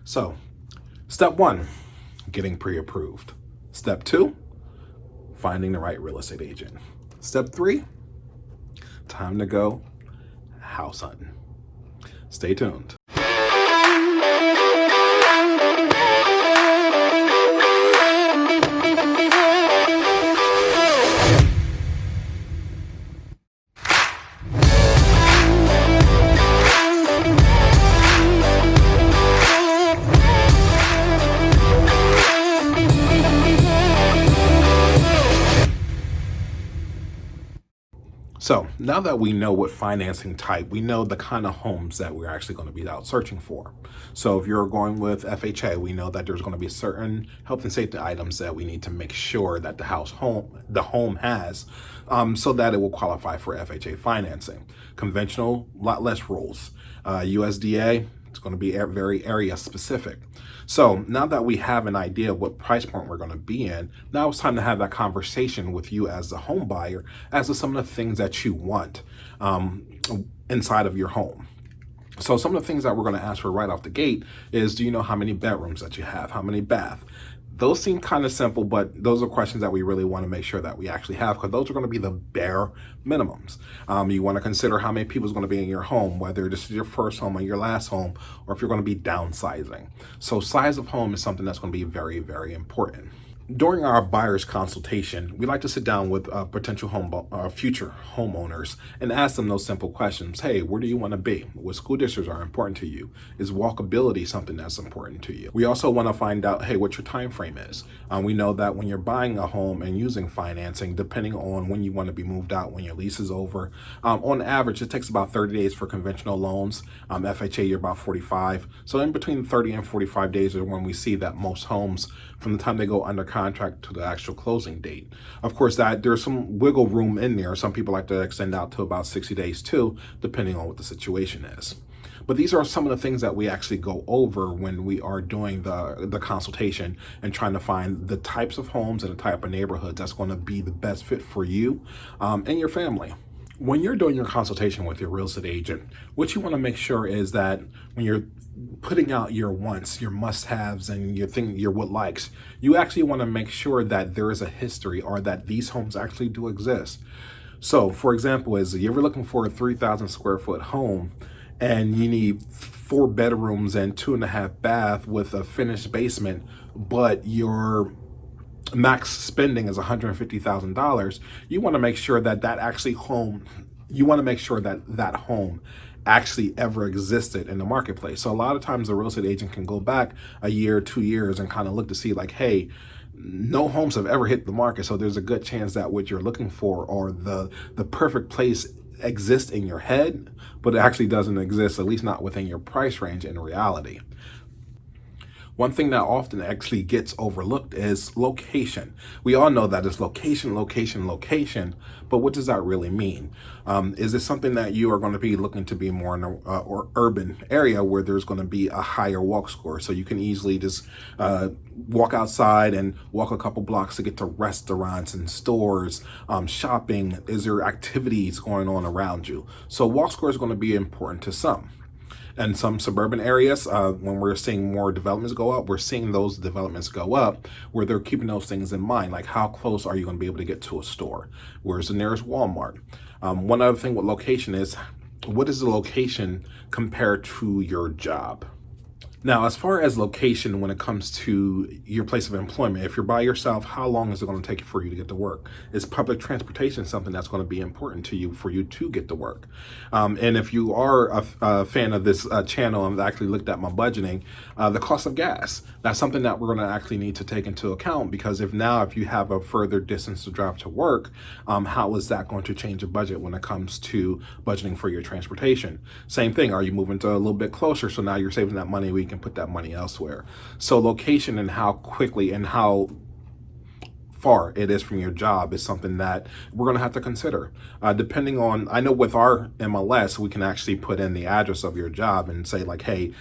So, step 1, getting pre-approved. Step 2, finding the right real estate agent. Step 3, time to go house hunting. Stay tuned. So now that we know what financing type, we know the kind of homes that we're actually going to be out searching for. So if you're going with FHA, we know that there's going to be certain health and safety items that we need to make sure that the home has, so that it will qualify for FHA financing. Conventional, a lot less rules. USDA, it's going to be very area specific. So now that we have an idea of what price point we're going to be in, now it's time to have that conversation with you as a home buyer as to some of the things that you want inside of your home. So some of the things that we're going to ask for right off the gate is, do you know how many bedrooms that you have? How many baths? Those seem kind of simple, but those are questions that we really want to make sure that we actually have, because those are going to be the bare minimums. You want to consider how many people is going to be in your home, whether this is your first home or your last home, or if you're going to be downsizing. So size of home is something that's going to be very, very important. During our buyer's consultation, we like to sit down with potential future homeowners and ask them those simple questions. Hey, where do you want to be? What school districts are important to you? Is walkability something that's important to you? We also want to find out, hey, what your time frame is. We know that when you're buying a home and using financing, depending on when you want to be moved out, when your lease is over, on average, it takes about 30 days for conventional loans. FHA, you're about 45. So in between 30 and 45 days is when we see that most homes, from the time they go under contract to the actual closing date. Of course, that there's some wiggle room in there. Some people like to extend out to about 60 days too, depending on what the situation is. But these are some of the things that we actually go over when we are doing the consultation and trying to find the types of homes and the type of neighborhoods that's going to be the best fit for you and your family. When you're doing your consultation with your real estate agent, what you want to make sure is that when you're putting out your wants, your must-haves, and your would likes, you actually want to make sure that there is a history or that these homes actually do exist. So, for example, is you ever looking for a 3,000 square foot home and you need 4 bedrooms and 2.5 baths with a finished basement, but your max spending is $150,000, you want to make sure that that home actually ever existed in the marketplace. So a lot of times the real estate agent can go back a year, 2 years and kind of look to see like, hey, no homes have ever hit the market. So there's a good chance that what you're looking for or the perfect place exists in your head, but it actually doesn't exist, at least not within your price range in reality. One thing that often actually gets overlooked is location. We all know that it's location, location, but what does that really mean? Is it something that you are going to be looking to be more in or urban area where there's going to be a higher walk score? So you can easily just walk outside and walk a couple blocks to get to restaurants and stores, shopping. Is there activities going on around you? So walk score is going to be important to some. And some suburban areas, when we're seeing more developments go up, we're seeing those developments go up where they're keeping those things in mind, like how close are you going to be able to get to a store? Where's the nearest Walmart? One other thing with location is, what is the location compared to your job? Now, as far as location, when it comes to your place of employment, if you're by yourself, how long is it going to take for you to get to work? Is public transportation something that's going to be important to you for you to get to work? And if you are a fan of this channel and actually looked at my budgeting, the cost of gas, that's something that we're going to actually need to take into account, because if you have a further distance to drive to work, how is that going to change your budget when it comes to budgeting for your transportation? Same thing, are you moving to a little bit closer? So now you're saving that money, we can put that money elsewhere. So location and how quickly and how far it is from your job is something that we're going to have to consider. Depending on, I know with our MLS, we can actually put in the address of your job and say like, hey,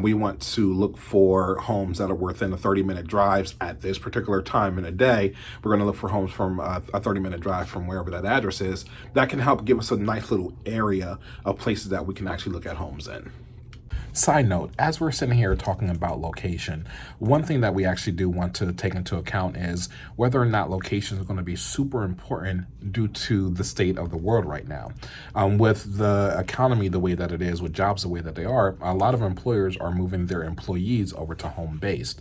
we want to look for homes that are within a 30-minute drive at this particular time in a day. We're going to look for homes from a 30-minute drive from wherever that address is. That can help give us a nice little area of places that we can actually look at homes in. Side note, as we're sitting here talking about location, one thing that we actually do want to take into account is whether or not location is going to be super important due to the state of the world right now. With the economy the way that it is, with jobs the way that they are, a lot of employers are moving their employees over to home-based.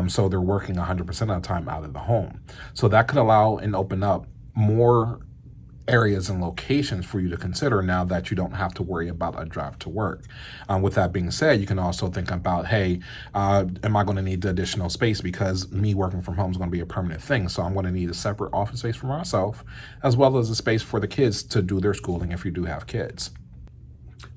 So they're working 100% of the time out of the home. So that could allow and open up more areas and locations for you to consider now that you don't have to worry about a drive to work. With that being said, you can also think about, hey, am I going to need the additional space because me working from home is going to be a permanent thing? So I'm going to need a separate office space for myself, as well as a space for the kids to do their schooling if you do have kids.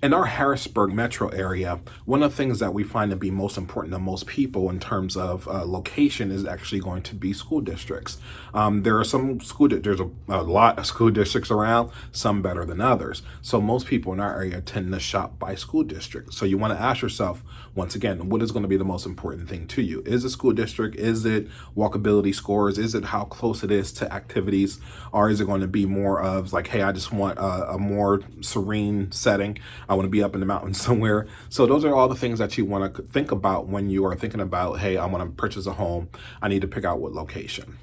In our Harrisburg Metro area, one of the things that we find to be most important to most people in terms of location is actually going to be school districts. There are some there's a lot of school districts around, some better than others. So most people in our area tend to shop by school district. So you want to ask yourself, once again, what is going to be the most important thing to you? Is it school district? Is it walkability scores? Is it how close it is to activities? Or is it going to be more of like, hey, I just want a more serene setting. I want to be up in the mountains somewhere. So those are all the things that you want to think about when you are thinking about, hey, I want to purchase a home. I need to pick out what location.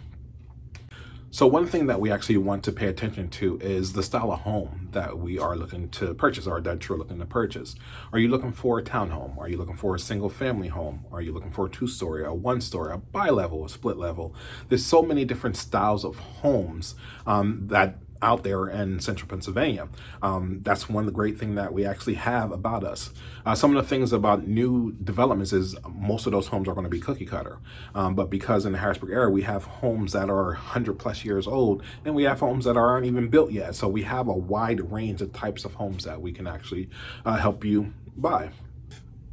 So one thing that we actually want to pay attention to is the style of home that we are looking to purchase or that you're looking to purchase. Are you looking for a townhome? Are you looking for a single family home? Are you looking for a 2-story, a 1-story, a bi-level, a split level? There's so many different styles of homes that out there in central Pennsylvania. That's one of the great things that we actually have about us. Some of the things about new developments is most of those homes are going to be cookie cutter. But because in the Harrisburg area, we have homes that are 100 plus years old, and we have homes that aren't even built yet. So we have a wide range of types of homes that we can actually help you buy.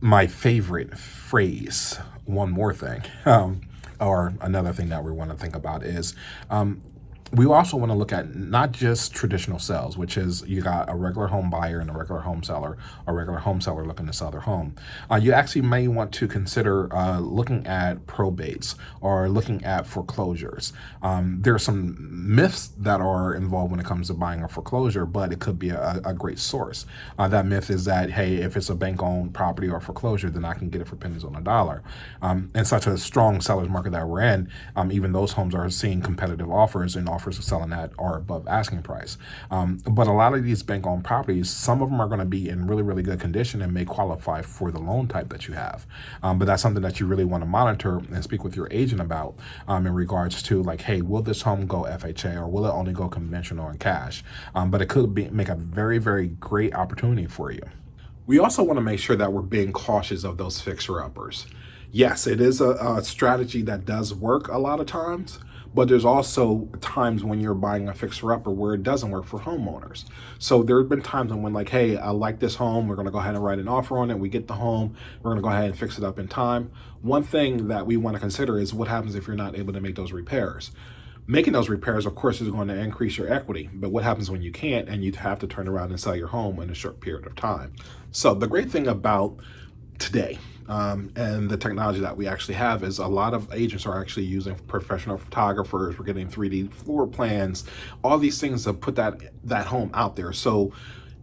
My favorite phrase, one more thing, or another thing that we want to think about is, we also want to look at not just traditional sales, which is you got a regular home buyer and a regular home seller, a regular home seller looking to sell their home. You actually may want to consider looking at probates or looking at foreclosures. There are some myths that are involved when it comes to buying a foreclosure, but it could be a great source. That myth is that, hey, if it's a bank-owned property or foreclosure, then I can get it for pennies on a dollar. In such a strong seller's market that we're in, even those homes are seeing competitive offers and offers of selling that are above asking price. But a lot of these bank-owned properties, some of them are going to be in really, really good condition and may qualify for the loan type that you have. But that's something that you really want to monitor and speak with your agent about in regards to like, hey, will this home go FHA or will it only go conventional and cash? But it could make a very, very great opportunity for you. We also want to make sure that we're being cautious of those fixer-uppers. Yes, it is a strategy that does work a lot of times, but there's also times when you're buying a fixer-upper where it doesn't work for homeowners. So there have been times when like, hey, I like this home. We're going to go ahead and write an offer on it. We get the home. We're going to go ahead and fix it up in time. One thing that we want to consider is what happens if you're not able to make those repairs. Making those repairs, of course, is going to increase your equity. But what happens when you can't and you have to turn around and sell your home in a short period of time? So the great thing about today and the technology that we actually have is a lot of agents are actually using professional photographers. We're getting 3D floor plans, all these things to put that home out there. So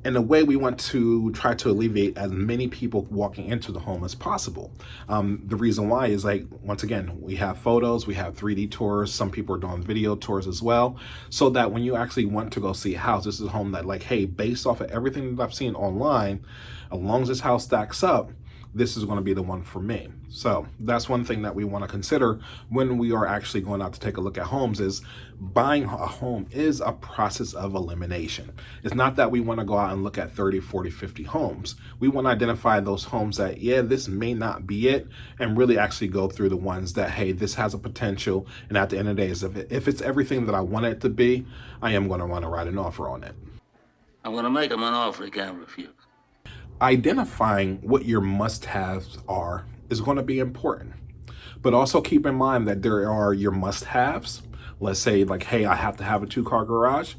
in a way, we want to try to alleviate as many people walking into the home as possible. The reason why is like, once again, we have photos, we have 3D tours. Some people are doing video tours as well. So that when you actually want to go see a house, this is a home that like, hey, based off of everything that I've seen online, as long as this house stacks up, this is going to be the one for me. So that's one thing that we want to consider when we are actually going out to take a look at homes is buying a home is a process of elimination. It's not that we want to go out and look at 30, 40, 50 homes. We want to identify those homes that, yeah, this may not be it, and really actually go through the ones that, hey, this has a potential. And at the end of the day, if it's everything that I want it to be, I am going to want to write an offer on it. I'm going to make them an offer he can't refuse. Identifying what your must-haves are is going to be important, but also keep in mind that there are your must-haves. Let's say like, hey, I have to have a 2-car garage,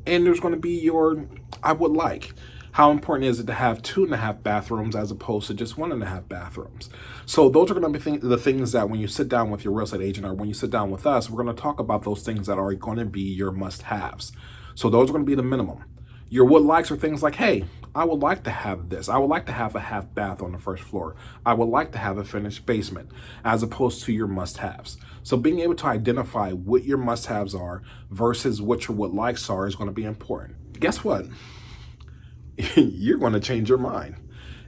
and there's going to be your I would like. How important is it to have 2.5 bathrooms as opposed to just 1.5 bathrooms? So those are going to be the things that when you sit down with your real estate agent or when you sit down with us, we're going to talk about those things that are going to be your must-haves. So those are going to be the minimum. Your would likes are things like, hey, I would like to have this. I would like to have a half bath on the first floor. I would like to have a finished basement, as opposed to your must-haves. So being able to identify what your must-haves are versus what your would likes are is going to be important. Guess what? You're going to change your mind.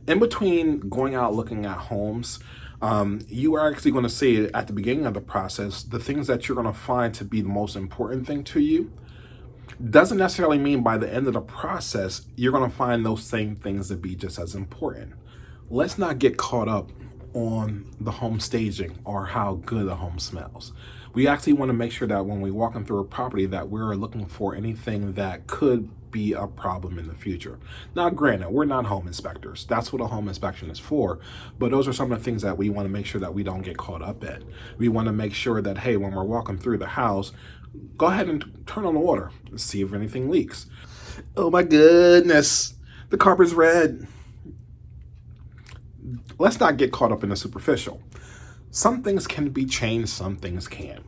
In between going out looking at homes, you are actually going to see at the beginning of the process the things that you're going to find to be the most important thing to you. Doesn't necessarily mean by the end of the process you're going to find those same things to be just as important. Let's not get caught up on the home staging or how good a home smells. We actually want to make sure that when we're walking through a property that we're looking for anything that could be a problem in the future. Now, granted, we're not home inspectors. That's what a home inspection is for. But those are some of the things that we want to make sure that we don't get caught up in. We want to make sure that, hey, when we're walking through the house, go ahead and turn on the water and see if anything leaks. Oh my goodness, the carpet's red. Let's not get caught up in the superficial. Some things can be changed, some things can't.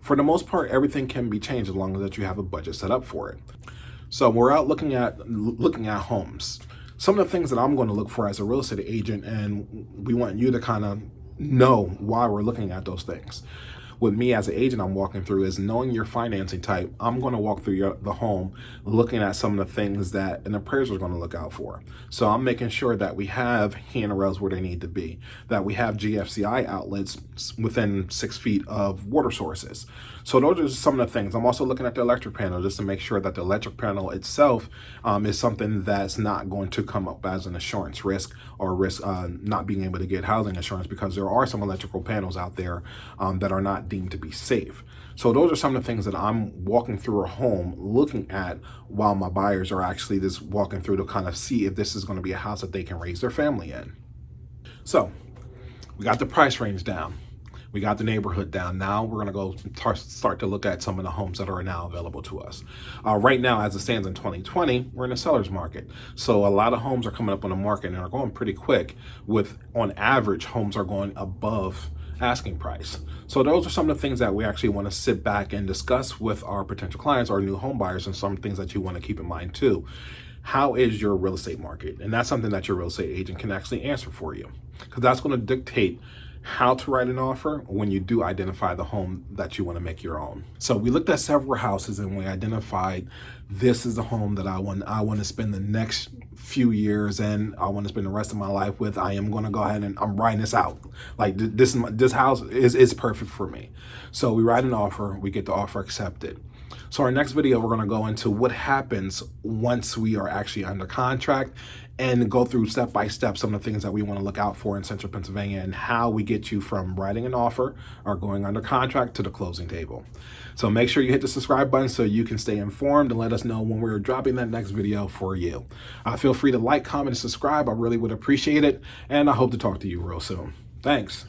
For the most part, everything can be changed as long as that you have a budget set up for it. So we're out looking at homes. Some of the things that I'm going to look for as a real estate agent, and we want you to kind of know why we're looking at those things. With me as an agent, I'm walking through is knowing your financing type. I'm going to walk through the home looking at some of the things that an appraiser is going to look out for. So I'm making sure that we have handrails where they need to be, that we have GFCI outlets within 6 feet of water sources. So those are some of the things. I'm also looking at the electric panel just to make sure that the electric panel itself is something that's not going to come up as an insurance risk or risk not being able to get housing insurance, because there are some electrical panels out there that are not deemed to be safe. So those are some of the things that I'm walking through a home looking at while my buyers are actually just walking through to kind of see if this is going to be a house that they can raise their family in. So we got the price range down. We got the neighborhood down. Now we're going to go start to look at some of the homes that are now available to us. Right now, as it stands in 2020, we're in a seller's market. So a lot of homes are coming up on the market and are going pretty quick. With, on average, homes are going above asking price. So those are some of the things that we actually want to sit back and discuss with our potential clients, our new home buyers, and some things that you want to keep in mind too. How is your real estate market? And that's something that your real estate agent can actually answer for you, because that's going to dictate how to write an offer when you do identify the home that you want to make your own. So we looked at several houses and we identified this is the home that I want to spend the next few years in. I want to spend the rest of my life with. I am going to go ahead and I'm writing this out. Like this house is perfect for me. So we write an offer, we get the offer accepted. So our next video, we're going to go into what happens once we are actually under contract and go through step by step some of the things that we want to look out for in Central Pennsylvania and how we get you from writing an offer or going under contract to the closing table. So make sure you hit the subscribe button so you can stay informed and let us know when we're dropping that next video for you. Feel free to like, comment, and subscribe. I really would appreciate it. And I hope to talk to you real soon. Thanks.